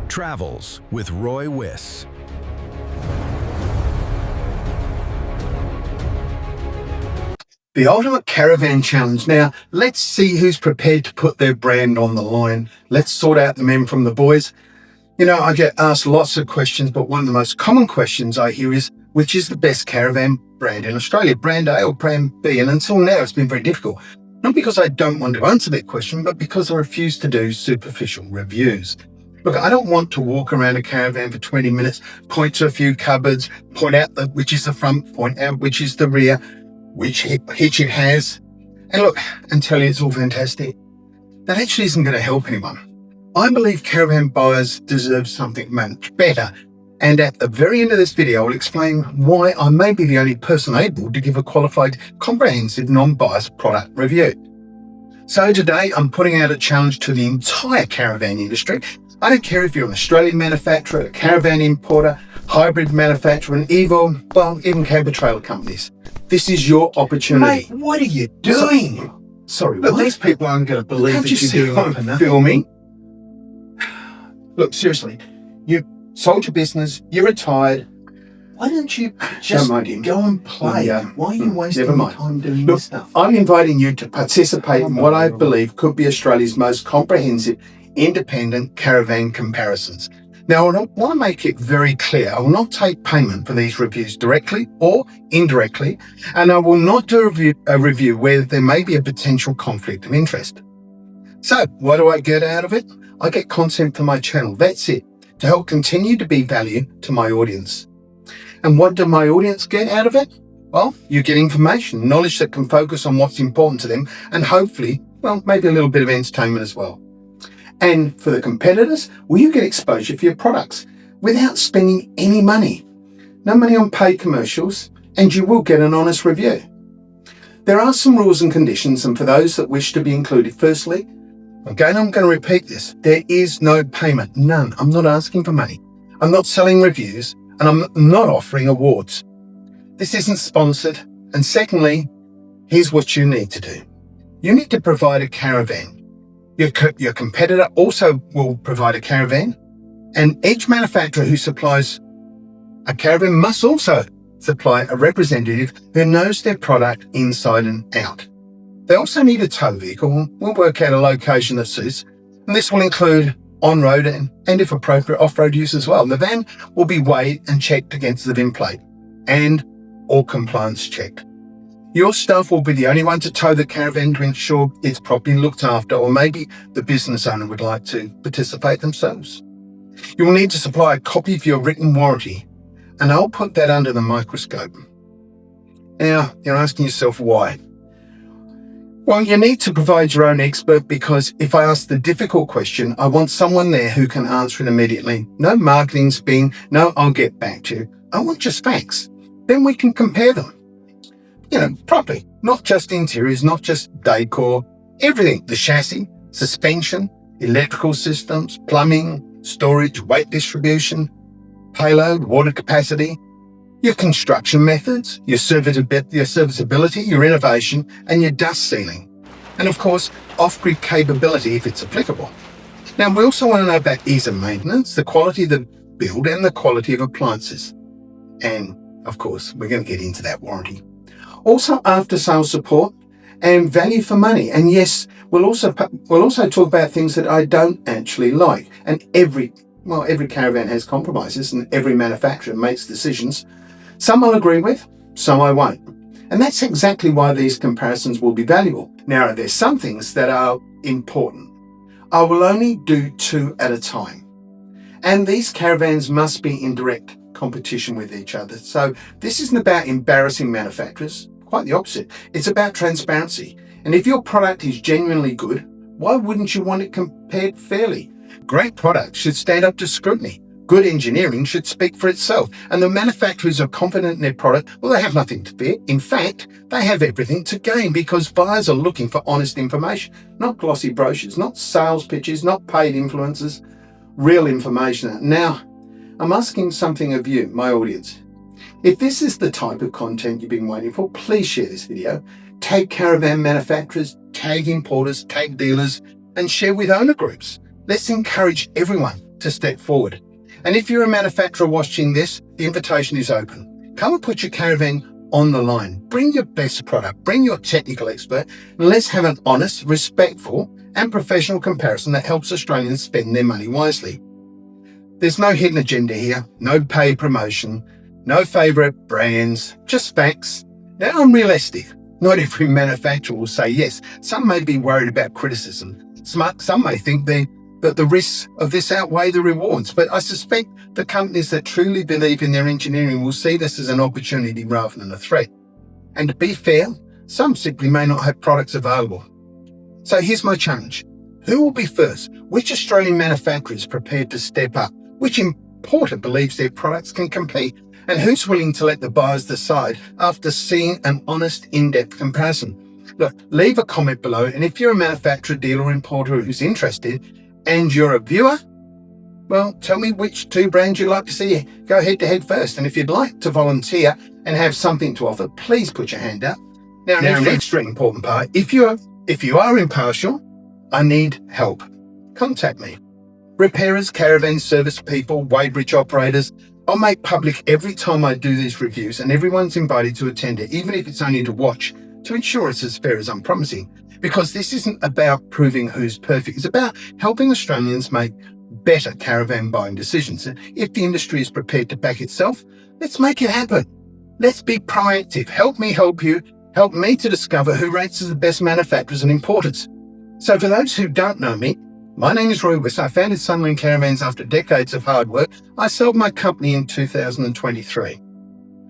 Travels with Wyss. The ultimate caravan challenge. Now, let's see who's prepared to put their brand on the line. Let's sort out the men from the boys. You know, I get asked lots of questions, but one of the most common questions I hear is, which is the best caravan brand in Australia, brand A or brand B? And until now, it's been very difficult. Not because I don't want to answer that question, but because I refuse to do superficial reviews. Look, I don't want to walk around a caravan for 20 minutes, point to a few cupboards, point out which is the front, point out which is the rear, which hitch it has, and look, and tell you it's all fantastic. That actually isn't going to help anyone. I believe caravan buyers deserve something much better. And at the very end of this video, I'll explain why I may be the only person able to give a qualified, comprehensive, non-biased product review. So today, I'm putting out a challenge to the entire caravan industry. I don't care if you're an Australian manufacturer, a caravan importer, hybrid manufacturer, and even camper trailer companies. This is your opportunity. Mate, what are you doing? Sorry, Look, what? these people aren't going to believe Can't that you you're see doing it for I'm nothing. filming? Look, seriously, you sold your business, you're retired. Why don't you just mind him. go and play? Yeah. Why are you wasting Never your mind. time doing Look, this stuff? I'm inviting you to participate in what I believe could be Australia's most comprehensive, independent caravan comparisons. Now, I want to make it very clear, I will not take payment for these reviews directly or indirectly, and I will not do a review where there may be a potential conflict of interest. So, what do I get out of it? I get content for my channel, that's it, to help continue to be value to my audience. And what do my audience get out of it? Well, you get information, knowledge that can focus on what's important to them, and hopefully, maybe a little bit of entertainment as well. And for the competitors, well, you get exposure for your products without spending any money. No money on paid commercials, and you will get an honest review. There are some rules and conditions, and for those that wish to be included, firstly, again, I'm going to repeat this. There is no payment, none. I'm not asking for money. I'm not selling reviews, and I'm not offering awards. This isn't sponsored. And secondly, here's what you need to do. You need to provide a caravan. Your competitor also will provide a caravan, and each manufacturer who supplies a caravan must also supply a representative who knows their product inside and out. They also need a tow vehicle. We'll work out a location that suits, and this will include on-road and if appropriate, off-road use as well. The van will be weighed and checked against the VIN plate and all compliance checked. Your staff will be the only one to tow the caravan to ensure it's properly looked after, or maybe the business owner would like to participate themselves. You will need to supply a copy of your written warranty, and I'll put that under the microscope. Now, you're asking yourself why. Well, you need to provide your own expert, because if I ask the difficult question, I want someone there who can answer it immediately. No marketing spin, no I'll get back to you. I want just facts. Then we can compare them. Properly. Not just interiors, not just decor, everything. The chassis, suspension, electrical systems, plumbing, storage, weight distribution, payload, water capacity, your construction methods, your serviceability, your innovation, and your dust sealing. And of course, off-grid capability if it's applicable. Now, we also want to know about ease of maintenance, the quality of the build, and the quality of appliances. And of course, we're going to get into that warranty. Also, after-sales support and value for money. And yes, we'll also talk about things that I don't actually like. And every caravan has compromises, and every manufacturer makes decisions. Some I'll agree with, some I won't. And that's exactly why these comparisons will be valuable. Now, there's some things that are important. I will only do 2 at a time. And these caravans must be in direct competition with each other. So this isn't about embarrassing manufacturers, quite the opposite. It's about transparency. And if your product is genuinely good, why wouldn't you want it compared fairly? Great products should stand up to scrutiny. Good engineering should speak for itself. And the manufacturers are confident in their product, well, they have nothing to fear. In fact, they have everything to gain, because buyers are looking for honest information, not glossy brochures, not sales pitches, not paid influencers, real information. Now, I'm asking something of you, my audience. If this is the type of content you've been waiting for, please share this video. Tag caravan manufacturers, tag importers, tag dealers, and share with owner groups. Let's encourage everyone to step forward. And if you're a manufacturer watching this, the invitation is open. Come and put your caravan on the line. Bring your best product, bring your technical expert, and let's have an honest, respectful, and professional comparison that helps Australians spend their money wisely. There's no hidden agenda here, no paid promotion, no favourite brands, just facts. Now, I'm realistic. Not every manufacturer will say yes. Some may be worried about criticism. Some may think that the risks of this outweigh the rewards, but I suspect the companies that truly believe in their engineering will see this as an opportunity rather than a threat. And to be fair, some simply may not have products available. So here's my challenge. Who will be first? Which Australian manufacturer is prepared to step up? Which importer believes their products can compete? And who's willing to let the buyers decide after seeing an honest, in-depth comparison? Look, leave a comment below, and if you're a manufacturer, dealer, or importer who's interested, and you're a viewer, well, tell me which 2 brands you'd like to see go head-to-head first. And if you'd like to volunteer and have something to offer, please put your hand up. Now, next very important part, if you are impartial, I need help. Contact me. Repairers, caravan service people, weighbridge operators, I'll make public every time I do these reviews, and everyone's invited to attend it, even if it's only to watch, to ensure it's as fair as I'm promising. Because this isn't about proving who's perfect. It's about helping Australians make better caravan buying decisions. And if the industry is prepared to back itself, let's make it happen. Let's be proactive. Help me help you. Help me to discover who rates as the best manufacturers and importers. So for those who don't know me, my name is Wyss. I founded Sunland Caravans after decades of hard work. I sold my company in 2023.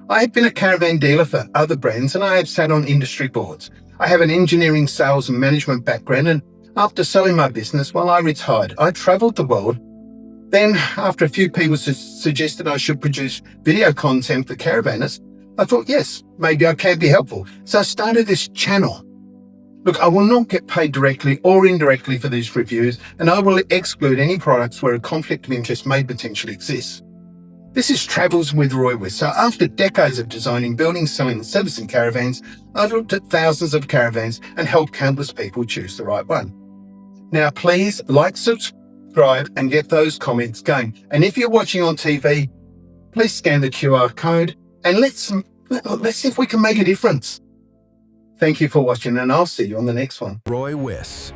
I have been a caravan dealer for other brands, and I have sat on industry boards. I have an engineering, sales and management background, and after selling my business, while I retired, I travelled the world. Then, after a few people suggested I should produce video content for caravanners, I thought, yes, maybe I can be helpful. So I started this channel. Look, I will not get paid directly or indirectly for these reviews, and I will exclude any products where a conflict of interest may potentially exist. This is Travels with Wyss. So after decades of designing, building, selling and servicing caravans, I've looked at thousands of caravans and helped countless people choose the right one. Now, please like, subscribe and get those comments going. And if you're watching on TV, please scan the QR code and let's see if we can make a difference. Thank you for watching, and I'll see you on the next one. Wyss.